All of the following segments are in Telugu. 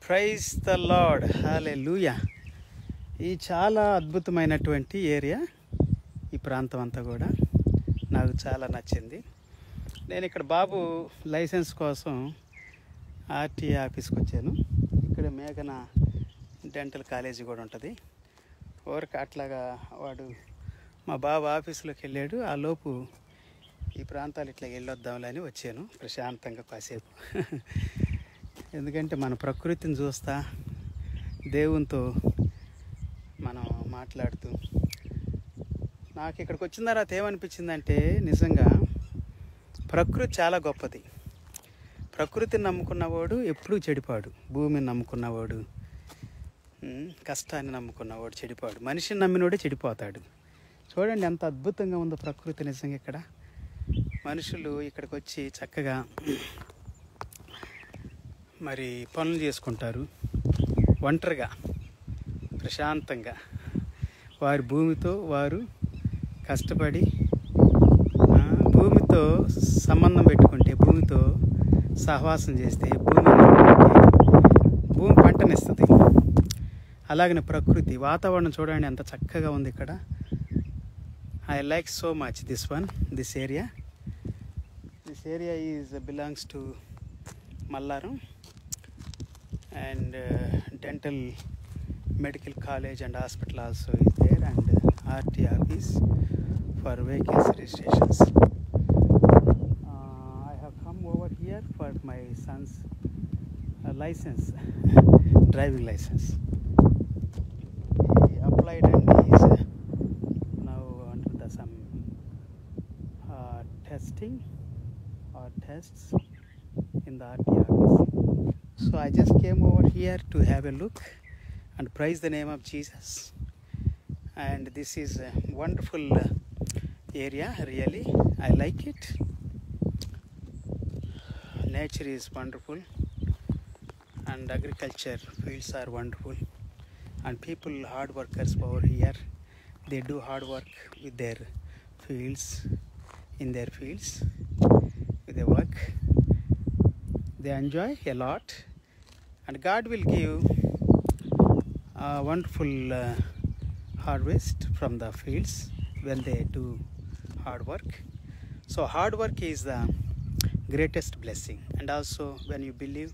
ప్రైజ్ ద లార్డ్, హల్లెలూయా. ఈ చాలా అద్భుతమైనటువంటి ఏరియా. ఈ ప్రాంతం అంతా కూడా నాకు చాలా నచ్చింది. నేను ఇక్కడ బాబు లైసెన్స్ కోసం ఆర్టీఏ ఆఫీస్కి వచ్చాను. ఇక్కడ మేఘన డెంటల్ కాలేజీ కూడా ఉంటుంది. ఊరికి అట్లాగా వాడు మా బాబు ఆఫీసులోకి వెళ్ళాడు. ఆ లోపు ఈ ప్రాంతాలు ఇట్లా వెళ్ళొద్దాంలే అని వచ్చాను ప్రశాంతంగా కాసేపు. ఎందుకంటే మన ప్రకృతిని చూస్తా దేవునితో మనం మాట్లాడుతూ నాకు ఇక్కడికి వచ్చిన తర్వాత ఏమనిపించిందంటే, నిజంగా ప్రకృతి చాలా గొప్పది. ప్రకృతిని నమ్ముకున్నవాడు ఎప్పుడూ చెడిపాడు. భూమిని నమ్ముకున్నవాడు, కష్టాన్ని నమ్ముకున్నవాడు చెడిపాడు. మనిషిని నమ్మినోడే చెడిపోతాడు. చూడండి ఎంత అద్భుతంగా ఉందో ప్రకృతి. నిజంగా ఇక్కడ మనుషులు ఇక్కడికి వచ్చి చక్కగా మరి పనులు చేసుకుంటారు. ఒంటరిగా ప్రశాంతంగా వారి భూమితో వారు కష్టపడి భూమితో సంబంధం పెట్టుకుంటే, భూమితో సహవాసం చేస్తే భూమి పంటనిస్తుంది. అలాగనే ప్రకృతి వాతావరణం చూడండి ఎంత చక్కగా ఉంది ఇక్కడ. I like so much this area. This area belongs to Mallaram and dental medical college and hospital also is there, and RT office for vacancy registrations. I have come over here for my son's license, driving license. He applied and he is now under some testing or tests in the RT office. So I just came over here to have a look and praise the name of Jesus. And this is a wonderful area, really. I like it. Nature is wonderful and agriculture fields are wonderful. And people, hard workers over here, they do hard work with their fields, in their fields, with their work. They enjoy a lot, and God will give a wonderful harvest from the fields when they do hard work. So hard work is the greatest blessing, and also when you believe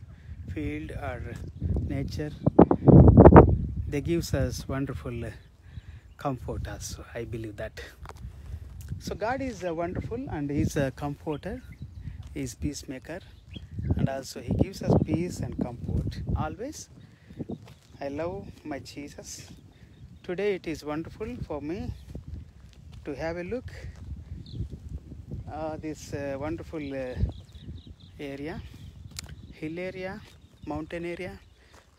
field or nature, they gives us wonderful comfort also. I believe that. So God is wonderful, and He is a comforter, He is peacemaker, and also He gives us peace and comfort always. I love my Jesus. Today it is wonderful for me to have a look this wonderful area, hill area, mountain area,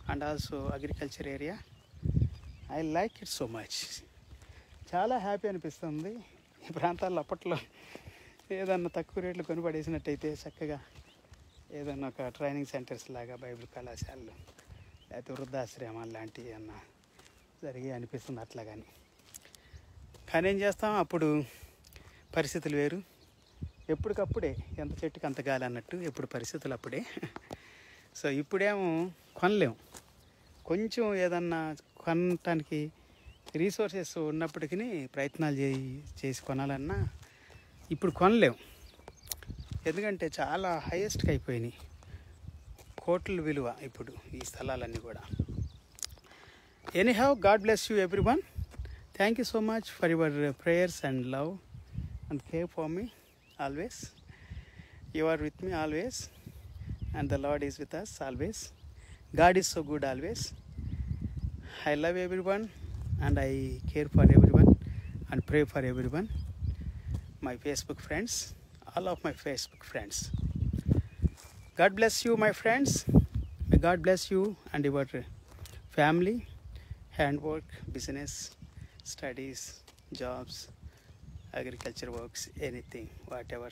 and also agriculture area. I like it so much. చాలా హ్యాపీ అనిపిస్తుంది. ఈ ప్రాంతాల్లో అప్పట్లో ఏదన్నా తక్కువ రేట్లు కొనిపడేసినట్టయితే చక్కగా ఏదన్నా ఒక ట్రైనింగ్ సెంటర్స్ లాగా, బైబిల్ కళాశాలలు, లేకపోతే వృద్ధాశ్రమాలు లాంటివి అన్నా జరిగి అనిపిస్తుంది అట్లా. కానీ ఏం చేస్తాం, అప్పుడు పరిస్థితులు వేరు. ఎప్పటికప్పుడే ఎంత చెట్టుకి అంత గాలి అన్నట్టు, ఎప్పుడు పరిస్థితులు అప్పుడే. సో ఇప్పుడేమో కొనలేము. కొంచెం ఏదన్నా కొనటానికి రీసోర్సెస్ ఉన్నప్పటికీ ప్రయత్నాలు చేసి కొనాలన్నా ఇప్పుడు కొనలేము. ఎందుకంటే చాలా హైయెస్ట్గా అయిపోయినాయి, కోట్ల విలువ ఇప్పుడు ఈ స్థలాలన్నీ కూడా. Anyhow, God bless you everyone. Thank you so much for your prayers and love and care for me always. You are with me always, and the Lord is with us always. God is so good always. I love everyone and I care for everyone and pray for everyone. My Facebook friends, all of my Facebook friends. God bless you, my friends. May God bless you and your family, handwork, business, studies, jobs, agriculture works, anything, whatever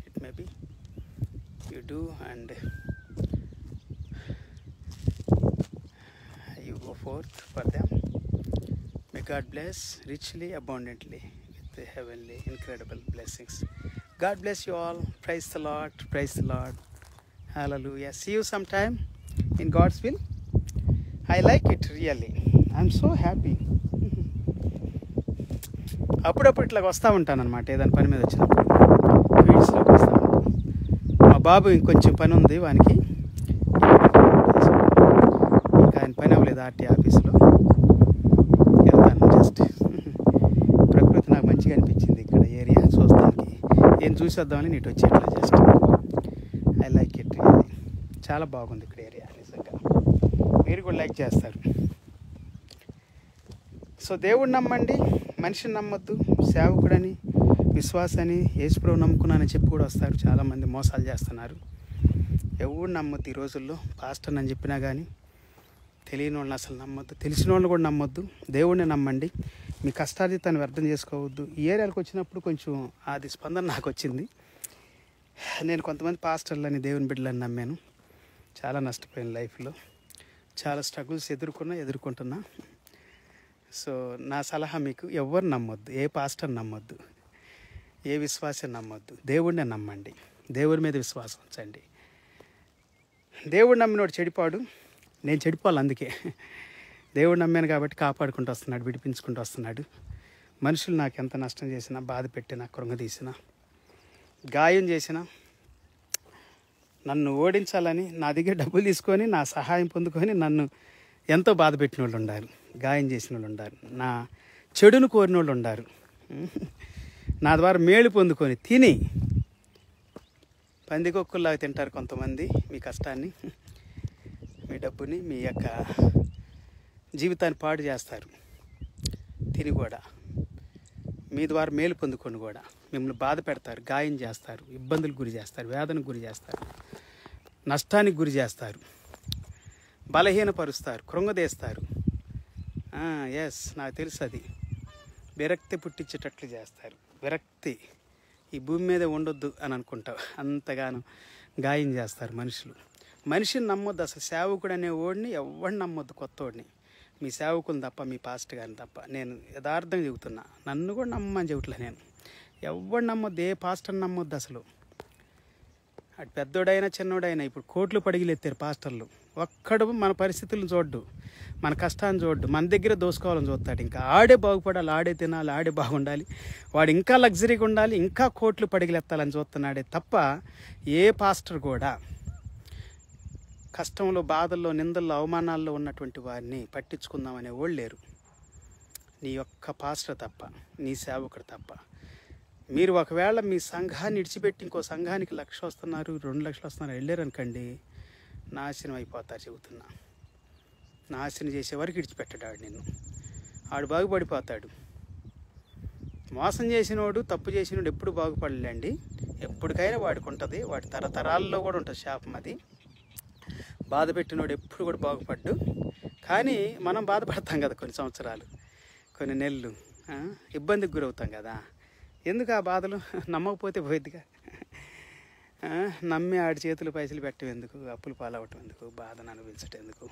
it may be, you do, and you go forth for them. May God bless richly, abundantly with the heavenly, incredible blessings. God bless you all. Praise the Lord. Praise the Lord. Hallelujah. See you sometime in God's will. I like it really. I'm so happy. అప్పుడప్పుడు ఇట్లా వస్తూ ఉంటాను అనమాట, ఏదైనా పని మీద వచ్చినప్పుడు ఫీల్డ్స్లోకి వస్తూ ఉంటాను. మా బాబు ఇంకొంచెం పని ఉంది వానికి, ఇంకా ఆయన పని అవ్వలేదు ఆర్టీ ఆఫీస్లో, వెళ్తాను జస్ట్. ప్రకృతి నాకు మంచిగా అనిపించింది ఇక్కడ ఏరియా చూస్తానికి, ఏం చూసేద్దామని నీటి వచ్చి ఇట్లా just. I like it really. చాలా బాగుంది ఇక్కడ ఏరియా నిజంగా, మీరు కూడా లైక్ చేస్తారు. సో దేవుడిని నమ్మండి, మనిషిని నమ్మొద్దు. సేవకుడని, విశ్వాసని, యేసుప్రభు నమ్ముకున్నానని చెప్పి కూడా వస్తారు. చాలామంది మోసాలు చేస్తున్నారు. ఎవరు నమ్మొద్దు ఈ రోజుల్లో. పాస్టర్ అని చెప్పినా కానీ తెలియని వాళ్ళని అసలు నమ్మొద్దు, తెలిసిన వాళ్ళని కూడా నమ్మొద్దు. దేవుడిని నమ్మండి, మీ కష్టార్జితాన్ని వ్యర్థం చేసుకోవద్దు. ఈ ఏరియాలకు వచ్చినప్పుడు కొంచెం అది స్పందన నాకు వచ్చింది. నేను కొంతమంది పాస్టర్లని, దేవుని బిడ్డలని నమ్మాను. చాలా నష్టపోయాను లైఫ్లో, చాలా స్ట్రగుల్స్ ఎదుర్కొంటున్నా. సో నా సలహా మీకు, ఎవరు నమ్మొద్దు, ఏ పాస్టర్ నమ్మొద్దు, ఏ విశ్వాసం నమ్మొద్దు. దేవుడినే నమ్మండి, దేవుడి మీద విశ్వాసం ఉంచండి. దేవుడు నమ్మినోడు చెడిపాడు, నేను చెడిపోవాలి. అందుకే దేవుడు నమ్మాను కాబట్టి కాపాడుకుంటూ వస్తున్నాడు, విడిపించుకుంటూ వస్తున్నాడు. మనుషులు నాకు ఎంత నష్టం చేసినా, బాధ పెట్టినా, కృంగదీసినా, గాయం చేసినా, నన్ను ఓడించాలని నా దగ్గర డబ్బులు తీసుకొని నా సహాయం పొందుకొని నన్ను ఎంతో బాధ పెట్టిన వాళ్ళు ఉన్నారు, గాయం చేసిన వాళ్ళు ఉన్నారు, నా చెడును కోరిన వాళ్ళు ఉన్నారు. నా ద్వారా మేలు పొందుకొని తిని పందికొక్కుల్లాగా తింటారు కొంతమంది మీ కష్టాన్ని, మీ డబ్బుని, మీ యొక్క జీవితాన్ని పాడు చేస్తారు. తిని కూడా మీ ద్వారా మేలు పొందుకొని కూడా మిమ్మల్ని బాధ పెడతారు, గాయం చేస్తారు, ఇబ్బందులకు గురి చేస్తారు, వేదనకు గురి చేస్తారు, నష్టానికి గురి చేస్తారు, బలహీనపరుస్తారు, కృంగదేస్తారు. ఎస్, నాకు తెలుసు. అది విరక్తి పుట్టించేటట్లు చేస్తారు. విరక్తి, ఈ భూమి మీద ఉండొద్దు అని అనుకుంటావు, అంతగానో గాయం చేస్తారు మనుషులు. మనిషిని నమ్మొద్దు అసలు. సేవకుడు అనే వాడిని ఎవరిని నమ్మొద్దు, కొత్తవాడిని. మీ సేవకుని తప్ప, మీ పాస్టర్ గారిని తప్ప. నేను యథార్థంగా చెబుతున్నా, నన్ను కూడా నమ్మని చెబుతున్నా నేను. ఎవరిని నమ్మొద్దు, ఏ పాస్టర్ని నమ్మొద్దు అసలు. అటు పెద్దోడైనా చిన్నోడైనా ఇప్పుడు కోట్లు పడిగిలు ఎత్తారు పాస్టర్లు. ఒక్కడు మన పరిస్థితులను చూడ్డు, మన కష్టాన్ని చూడ్డు, మన దగ్గర దోసుకోవాలని చూస్తాడు. ఇంకా ఆడే బాగుపడాలి, ఆడే తినాలి, ఆడే బాగుండాలి, వాడు ఇంకా లగ్జరీగా ఉండాలి, ఇంకా కోట్లు పడిగిలెత్తాలని చూస్తున్నాడే తప్ప ఏ పాస్టర్ కూడా కష్టంలో, బాధల్లో, నిందల్లో, అవమానాల్లో ఉన్నటువంటి వారిని పట్టించుకుందామనే వాళ్ళు లేరు. నీ యొక్క పాస్టర్ తప్ప, నీ సేవకుడు తప్ప. మీరు ఒకవేళ మీ సంఘాన్ని ఇడిచిపెట్టి ఇంకో సంఘానికి 1,00,000 వస్తున్నారు, 2,00,000 వస్తున్నారు వెళ్ళారనుకోండి, నాశనం అయిపోతారు. చెబుతున్నా, నాశనం చేసే వరకు ఇడిచిపెట్టాడు ఆడు నిన్ను. ఆడు బాగుపడిపోతాడు. మోసం చేసినోడు, తప్పు చేసినోడు ఎప్పుడు బాగుపడలేండి. ఎప్పటికైనా వాడికి ఉంటుంది, వాడి తరతరాల్లో కూడా ఉంటుంది శాపం. అది బాధ పెట్టినోడు ఎప్పుడు కూడా బాగుపడ్డు. కానీ మనం బాధపడతాం కదా, కొన్ని సంవత్సరాలు, కొన్ని నెలలు ఇబ్బందికి గురవుతాం కదా. ఎందుకు ఆ బాధలు? నమ్మకపోతే పోయిద్దిగా. నమ్మి ఆడి చేతులు పైసలు పెట్టేందుకు, అప్పులు పాలవటం ఎందుకు, బాధను అనుభవించటం ఎందుకు,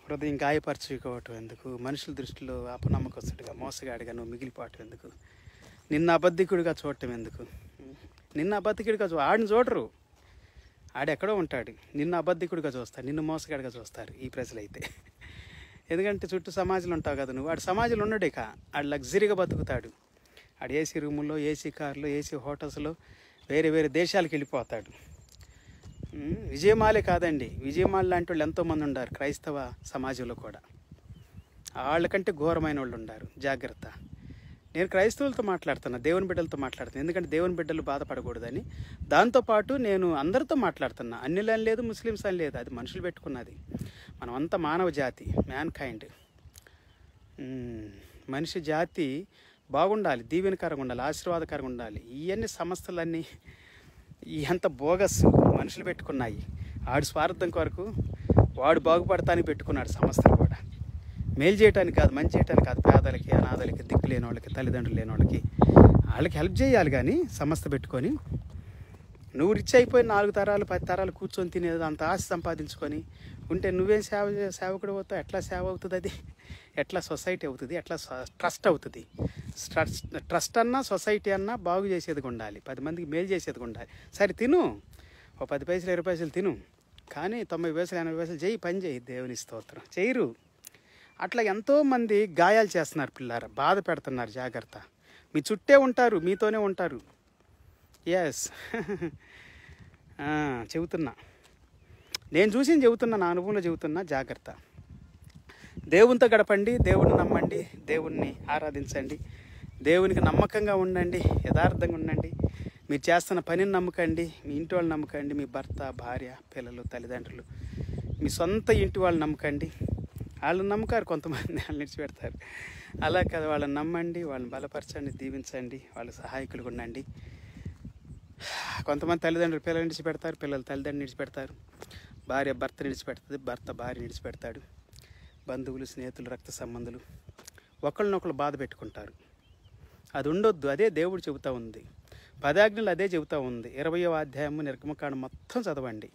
హృదయం గాయపరచుకోవటం ఎందుకు, మనుషుల దృష్టిలో అపనమ్మకస్తుడిగా, మోసగాడిగా నువ్వు మిగిలిపోవటం ఎందుకు, నిన్న అబద్ధికుడిగా చూడటం ఎందుకు? నిన్న అబద్ధికుడిగా ఆడిని చూడరు, ఆడెక్కడో ఉంటాడు. నిన్ను అబద్ధికుడిగా చూస్తారు, నిన్ను మోసగాడిగా చూస్తారు ఈ ప్రజలైతే. ఎందుకంటే చుట్టూ సమాజంలో ఉంటావు కదా నువ్వు. ఆడు సమాజంలో ఉన్నాడు, ఇక ఆడు లగ్జరీగా బతుకుతాడు. ఆడు ఏసీ రూముల్లో, ఏసీ కార్లో, ఏసీ హోటల్స్లో, వేరే వేరే దేశాలకు వెళ్ళిపోతాడు. విజయమాలే కాదండి, విజయమాల లాంటి వాళ్ళు ఎంతోమంది ఉన్నారు క్రైస్తవ సమాజంలో కూడా. వాళ్ళకంటే ఘోరమైన వాళ్ళు ఉన్నారు. జాగ్రత్త. నేను క్రైస్తవులతో మాట్లాడుతున్నా, దేవుని బిడ్డలతో మాట్లాడుతున్నాను. ఎందుకంటే దేవుని బిడ్డలు బాధపడకూడదని. దాంతోపాటు నేను అందరితో మాట్లాడుతున్నా. అన్యులని లేదు, ముస్లిమ్స్ అని లేదు, అది మనుషులు పెట్టుకున్నది. మనమంతా మానవ జాతి, మ్యాన్ కైండ్. మనిషి జాతి బాగుండాలి, దీవెనకరంగా ఉండాలి, ఆశీర్వాదకరంగా ఉండాలి. ఇవన్నీ సంస్థలన్నీ ఎంత బోగస్ మనుషులు పెట్టుకున్నాయి. ఆడు స్వార్థం కొరకు, వాడు బాగుపడటానికి పెట్టుకున్నాడు సంస్థలు కూడా. మేలు చేయడానికి కాదు, మంచి చేయడానికి కాదు. పేదలకి, అనాథలకి, దిక్కు లేని వాళ్ళకి, తల్లిదండ్రులు లేని వాళ్ళకి, వాళ్ళకి హెల్ప్ చేయాలి. కానీ సంస్థ పెట్టుకొని నువ్వు రిచ్ అయిపోయి 4 తరాలు 10 తరాలు కూర్చొని తినేది, అంత ఆశ సంపాదించుకొని ఉంటే నువ్వేం సేవకుడు అవుతావు? ఎట్లా సేవ అవుతుంది? అది ఎట్లా సొసైటీ అవుతుంది? ఎట్లా ట్రస్ట్ అవుతుంది? ట్రస్ట్ అన్నా, సొసైటీ అన్నా బాగు చేసేది ఉండాలి, 10 మందికి మేలు చేసేది ఉండాలి. సరే తిను, ఓ 10 పైసలు 20 పైసలు తిను, కానీ 90 పైసలు 80 పైసలు చేయి, పని చేయి, దేవుని స్తోత్రం చేయరు. అట్లా ఎంతోమంది గాయాలు చేస్తున్నారు పిల్లారా, బాధ పెడుతున్నారు. జాగ్రత్త, మీ చుట్టే ఉంటారు, మీతోనే ఉంటారు. ఎస్ చెబుతున్నా, నేను చూసి చెబుతున్నా, నా అనుభవంలో చెబుతున్నా. జాగ్రత్త, దేవునితో గడపండి, దేవుని నమ్మండి, దేవుణ్ణి ఆరాధించండి, దేవునికి నమ్మకంగా ఉండండి, యథార్థంగా ఉండండి. మీరు చేస్తున్న పనిని నమ్మకండి, మీ ఇంటి వాళ్ళు నమ్మకండి, మీ భర్త, భార్య, పిల్లలు, తల్లిదండ్రులు, మీ సొంత ఇంటి వాళ్ళు నమ్మకండి. వాళ్ళు నమ్మకారు, కొంతమంది వాళ్ళు నిడిచిపెడతారు. అలా కదా, వాళ్ళని నమ్మండి, వాళ్ళని బలపరచండి, దీవించండి, వాళ్ళ సహాయకులుగా ఉండండి. కొంతమంది తల్లిదండ్రులు పిల్లలు నిడిచిపెడతారు, పిల్లలు తల్లిదండ్రులు నిడిచిపెడతారు, భార్య భర్త నిడిచిపెడుతుంది, భర్త భార్య నిడిచిపెడతాడు, బంధువులు, స్నేహితులు, రక్త సంబంధులు ఒకళ్ళనొకళ్ళు బాధ పెట్టుకుంటారు. అది ఉండొద్దు. అదే దేవుడు చెబుతూ ఉంది, 10 ఆజ్ఞలు అదే చెబుతూ ఉంది. 20వ అధ్యాయము నిర్గమకాండం మొత్తం చదవండి.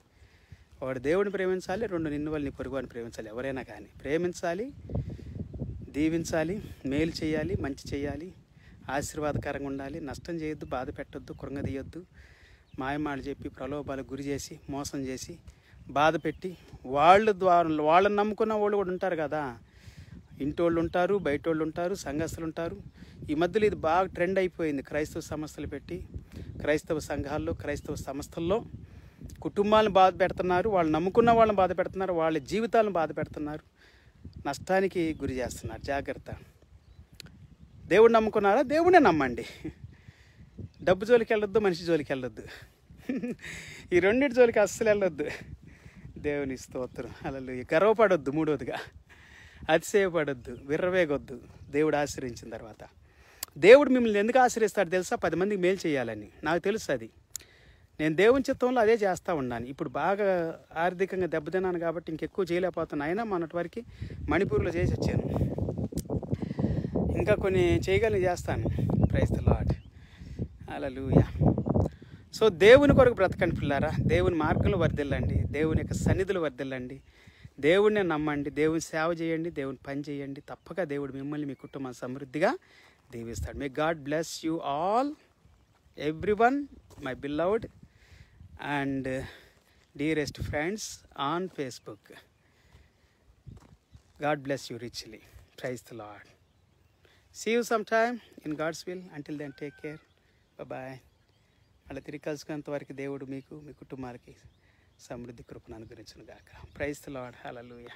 వాడు దేవుడిని ప్రేమించాలి, 2 నిన్ను వాళ్ళని పొరుగువాడిని ప్రేమించాలి. ఎవరైనా కానీ ప్రేమించాలి, దీవించాలి, మేలు చేయాలి, మంచి చేయాలి, ఆశీర్వాదకరంగా ఉండాలి, నష్టం చేయొద్దు, బాధ పెట్టొద్దు, కృంగదీయొద్దు, మాయమాటలు చెప్పి ప్రలోభాలకు గురి చేసి మోసం చేసి బాధ పెట్టి వాళ్ళని నమ్ముకున్న వాళ్ళు కూడా ఉంటారు కదా. ఇంటోళ్ళు ఉంటారు, బయటోళ్ళు ఉంటారు, సంఘస్థులు ఉంటారు. ఈ మధ్యలో ఇది బాగా ట్రెండ్ అయిపోయింది. క్రైస్తవ సంస్థలు పెట్టి క్రైస్తవ సంఘాల్లో, క్రైస్తవ సంస్థల్లో కుటుంబాలను బాధ పెడుతున్నారు, వాళ్ళు నమ్ముకున్న వాళ్ళని బాధ పెడుతున్నారు, వాళ్ళ జీవితాలను బాధ పెడుతున్నారు, నష్టానికి గురి చేస్తున్నారు. జాగ్రత్త, దేవుడు నమ్ముకున్నారా, దేవుడే నమ్మండి. డబ్బు జోలికి వెళ్ళొద్దు, మనిషి జోలికి వెళ్ళొద్దు, ఈ రెండింటి జోలికి అస్సలు వెళ్ళొద్దు. దేవుని స్తోత్రం, హల్లెలూయా. గర్వపడొద్దు, మూడోదిగా అతిశయపడొద్దు, విర్రవేగొద్దు. దేవుడు ఆశ్రయించిన తర్వాత, దేవుడు మిమ్మల్ని ఎందుకు ఆశ్రయిస్తాడు తెలుసా? 10 మందికి మేలు చేయాలని. నాకు తెలుసు అది. నేను దేవుని చిత్తంలో అదే చేస్తూ ఉన్నాను. ఇప్పుడు బాగా ఆర్థికంగా దెబ్బతిన్నాను కాబట్టి ఇంకెక్కువ చేయలేకపోతున్నాను. అయినా మొన్నటి వరకు మణిపూర్లో చేసి వచ్చాను. ఇంకా కొన్ని చేయగలిగి చేస్తాను. Praise the Lord, hallelujah. So దేవుని కొరకు బ్రతకండి పిల్లారా, దేవుని మార్గంలో వర్ధిల్లండి, దేవుని యొక్క సన్నిధిలో వర్ధిల్లండి, దేవుడిని నమ్మండి, దేవుని సేవ చేయండి, దేవుని పని చేయండి. తప్పక దేవుడు మిమ్మల్ని, మీ కుటుంబం సమృద్ధిగా దీవిస్తాడు. May God bless you all, everyone, my beloved and dearest friends on Facebook. God bless you richly. Praise the Lord. See you sometime in God's will. Until then, take care. Bye-bye. అలా తిరిగి కలుసుకున్నంత వరకు దేవుడు మీకు, మీ కుటుంబాలకి సమృద్ధి కృపను అనుగ్రహించును గాక. Praise the Lord, hallelujah.